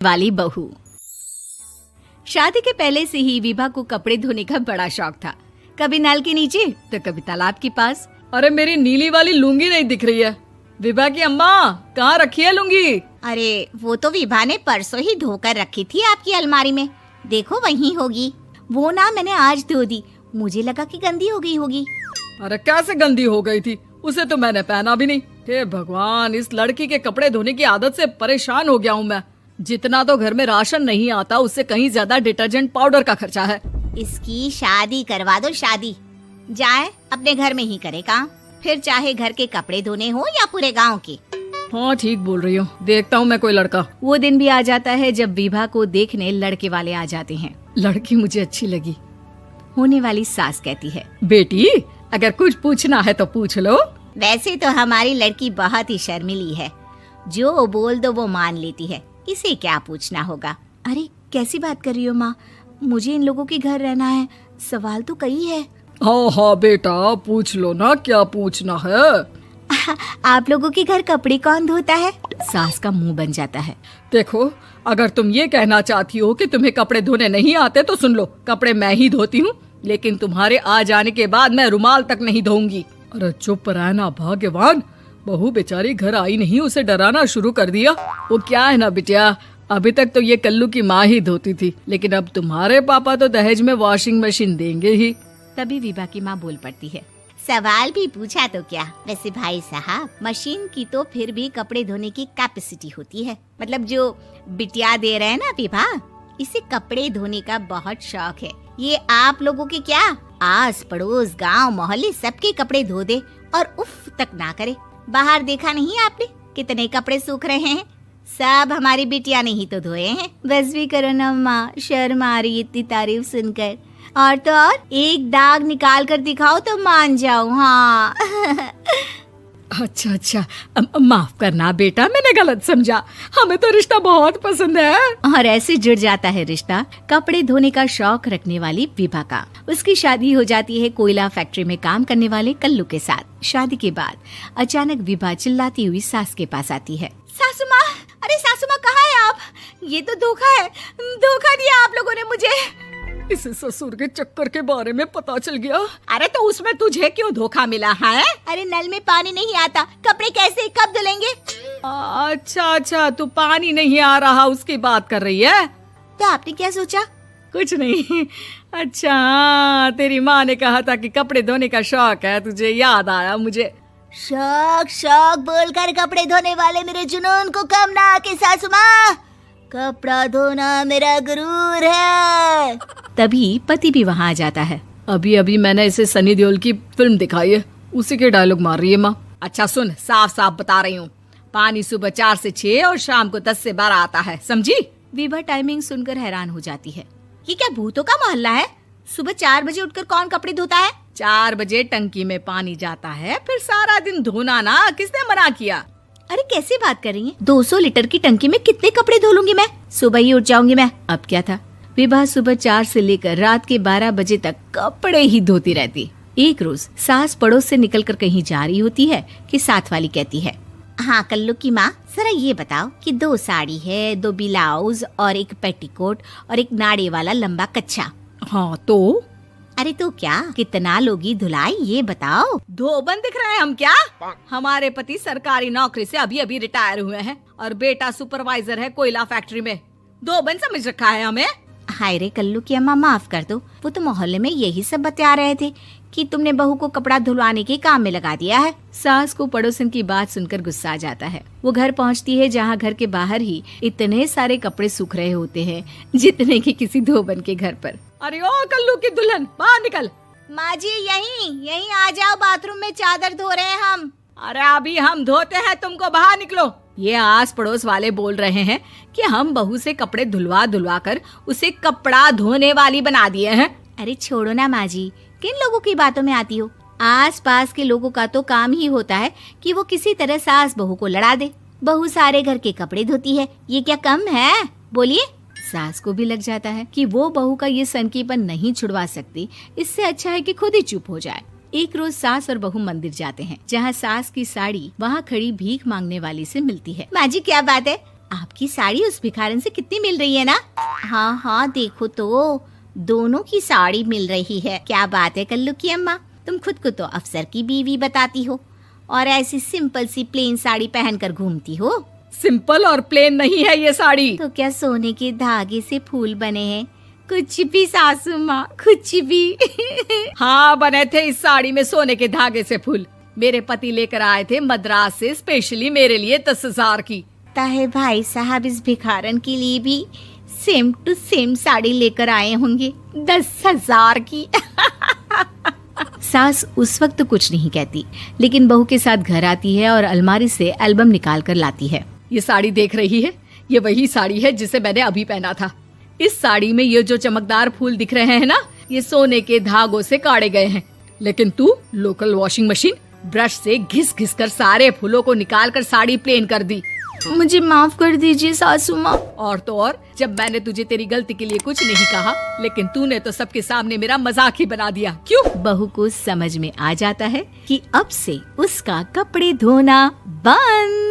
वाली बहू। शादी के पहले से ही विभा को कपड़े धोने का बड़ा शौक था। कभी नल के नीचे तो कभी तालाब के पास। अरे मेरी नीली वाली लुंगी नहीं दिख रही है। विभा की अम्मा, कहाँ रखी है लुंगी? अरे वो तो विभा ने परसों ही धोकर रखी थी आपकी अलमारी में, देखो वहीं होगी। वो ना मैंने आज धो दी, मुझे लगा कि गंदी हो गई होगी। अरे कैसे गंदी हो गई थी? उसे तो मैंने पहना भी नहीं। हे भगवान, इस लड़की के कपड़े धोने की आदत से परेशान हो गया हूँ मैं। जितना तो घर में राशन नहीं आता, उससे कहीं ज्यादा डिटर्जेंट पाउडर का खर्चा है। इसकी शादी करवा दो, शादी जाए अपने घर में ही करे काम, फिर चाहे घर के कपड़े धोने हो या पूरे गांव के। हाँ ठीक बोल रही हो, देखता हूँ मैं कोई लड़का। वो दिन भी आ जाता है जब विभा को देखने लड़के वाले आ जाते हैं। लड़की मुझे अच्छी लगी। होने वाली सास कहती है, बेटी अगर कुछ पूछना है तो पूछ लो। वैसे तो हमारी लड़की बहुत ही शर्मीली है, जो बोल दो वो मान लेती है, इसे क्या पूछना होगा। अरे कैसी बात कर रही हो माँ, मुझे इन लोगों के घर रहना है, सवाल तो कई है। हाँ हाँ बेटा, पूछ लो ना, क्या पूछना है। आप लोगों के घर कपड़े कौन धोता है? सास का मुंह बन जाता है। देखो, अगर तुम ये कहना चाहती हो कि तुम्हें कपड़े धोने नहीं आते तो सुन लो, कपड़े मैं ही धोती हूँ, लेकिन तुम्हारे आ जाने के बाद मैं रुमाल तक नहीं धोऊंगी। अरे चुप रहना भाग्यवान, बहू बेचारी घर आई नहीं, उसे डराना शुरू कर दिया। वो क्या है ना बिटिया, अभी तक तो ये कल्लू की माँ ही धोती थी, लेकिन अब तुम्हारे पापा तो दहेज में वॉशिंग मशीन देंगे ही। तभी विभा की माँ बोल पड़ती है, सवाल भी पूछा तो क्या। वैसे भाई साहब, मशीन की तो फिर भी कपड़े धोने की कैपेसिटी होती है। मतलब जो बिटिया दे रहे हैं ना विभा, इसे कपड़े धोने का बहुत शौक है। ये आप लोगों के क्या, आस पड़ोस गांव मोहल्ले सबके कपड़े धो दे और उफ तक ना करे। बाहर देखा नहीं आपने कितने कपड़े सूख रहे हैं? सब हमारी बिटिया ने ही तो धोए हैं। बस भी करो ना माँ, शर्म आ रही इतनी तारीफ सुनकर। और तो और एक दाग निकाल कर दिखाओ तो मान जाऊँ। हाँ अच्छा, माफ करना बेटा, मैंने गलत समझा। हमें तो रिश्ता बहुत पसंद है। और ऐसे जुड़ जाता है रिश्ता कपड़े धोने का शौक रखने वाली विभा का। उसकी शादी हो जाती है कोयला फैक्ट्री में काम करने वाले कल्लू के साथ। शादी के बाद अचानक विभा चिल्लाती हुई सास के पास आती है। सासू माँ, अरे सासू माँ कहाँ है आप? ये तो धोखा है, धोखा दिया आप लोगों ने मुझे। इसे ससुर के चक्कर के बारे में पता चल गया। अरे तो उसमें तुझे क्यों धोखा मिला है? अरे नल में पानी नहीं आता, कपड़े कैसे कब धुलेंगे? अच्छा, तू पानी नहीं आ रहा उसकी बात कर रही है। तो आपने क्या सोचा? कुछ नहीं। अच्छा, तेरी माँ ने कहा था कि कपड़े धोने का शौक है तुझे, याद आया मुझे। शौक बोलकर कपड़े धोने वाले मेरे जुनून को कम ना आके सासू माँ, कपड़ा धोना मेरा गुरूर है। तभी पति भी वहाँ आ जाता है। अभी मैंने इसे सनी देओल की फिल्म दिखाई है, उसी के डायलॉग मार रही है माँ। अच्छा सुन, साफ साफ बता रही हूँ, पानी सुबह 4 से 6 और शाम को 10 से 12 आता है, समझी? विभा टाइमिंग सुनकर हैरान हो जाती है। ये क्या भूतों का मोहल्ला है? सुबह 4 बजे उठकर कौन कपड़े धोता है? 4 बजे टंकी में पानी जाता है, फिर सारा दिन धोना ना, किसने मना किया? अरे कैसी बात कर रही हैं? 200 लीटर की टंकी में कितने कपड़े धो लूंगी मैं? सुबह ही उठ जाऊंगी मैं। अब क्या था, विभा सुबह 4 से लेकर रात के 12 बजे तक कपड़े ही धोती रहती। एक रोज सास पड़ोस से निकलकर कहीं जा रही होती है कि साथ वाली कहती है, हाँ कल्लू की माँ, जरा ये बताओ कि 2 साड़ी है, 2 ब्लाउज और एक पेटीकोट और एक नाड़े वाला लंबा कच्छा। हाँ तो? अरे तो क्या, कितना लोगी धुलाई ये बताओ। धोबन दिख रहे हैं हम क्या? हमारे पति सरकारी नौकरी से अभी रिटायर हुए हैं और बेटा सुपरवाइजर है कोयला फैक्ट्री में। धोबन समझ रखा है हमें? हाय रे कल्लू की अम्मा, माफ कर दो, वो तो मोहल्ले में यही सब बता रहे थे कि तुमने बहू को कपड़ा धुलवाने के काम में लगा दिया है। सास को पड़ोसन की बात सुनकर गुस्सा आ जाता है। वो घर पहुंचती है जहां घर के बाहर ही इतने सारे कपड़े सूख रहे होते हैं जितने कि किसी धोबन के घर पर। अरे ओ कल्लू की दुल्हन, बाहर निकल। माँ जी यहीं आ जाओ, बाथरूम में चादर धो रहे हैं हम। अरे अभी हम धोते हैं, तुमको बाहर निकलो। ये आस पड़ोस वाले बोल रहे हैं कि हम बहू से कपड़े धुलवा कर उसे कपड़ा धोने वाली बना दिए हैं। अरे छोड़ो ना माँ जी, किन लोगों की बातों में आती हो? आस पास के लोगों का तो काम ही होता है कि वो किसी तरह सास बहू को लड़ा दे। बहू सारे घर के कपड़े धोती है, ये क्या कम है? बोलिए। सास को भी लग जाता है कि वो बहू का ये सनकीपन नहीं छुड़वा सकती, इससे अच्छा है कि खुद ही चुप हो जाए। एक रोज सास और बहू मंदिर जाते हैं, जहाँ सास की साड़ी वहाँ खड़ी भीख मांगने वाली से मिलती है। माँ जी क्या बात है, आपकी साड़ी उस भिखारन से कितनी मिल रही है ना? हाँ हाँ देखो तो, दोनों की साड़ी मिल रही है। क्या बात है कल्लू की अम्मा, तुम खुद को तो अफसर की बीवी बताती हो और ऐसी सिंपल सी प्लेन साड़ी पहनकर घूमती हो। सिंपल और प्लेन नहीं है ये साड़ी। तो क्या सोने के धागे से फूल बने हैं? कुछ भी सासू माँ, कुछ भी। हाँ बने थे इस साड़ी में सोने के धागे से फूल। मेरे पति लेकर आए थे मद्रास से स्पेशली मेरे लिए 10,000 की। ताहे भाई साहब इस भिखारन के लिए भी सेम टू सेम साड़ी लेकर आए होंगे 10,000 की। सास उस वक्त तो कुछ नहीं कहती, लेकिन बहू के साथ घर आती है और अलमारी से एल्बम निकाल कर लाती है। ये साड़ी देख रही है, ये वही साड़ी है जिसे मैंने अभी पहना था। इस साड़ी में ये जो चमकदार फूल दिख रहे हैं ना, ये सोने के धागों से काढ़े गए हैं। लेकिन तू लोकल वॉशिंग मशीन ब्रश से घिस घिस कर सारे फूलों को निकाल कर साड़ी प्लेन कर दी। मुझे माफ कर दीजिए सासू माँ। और तो और, जब मैंने तुझे तेरी गलती के लिए कुछ नहीं कहा, लेकिन तूने तो सबके सामने मेरा मजाक ही बना दिया। क्यों? बहू को समझ में आ जाता है कि अब से उसका कपड़े धोना बंद।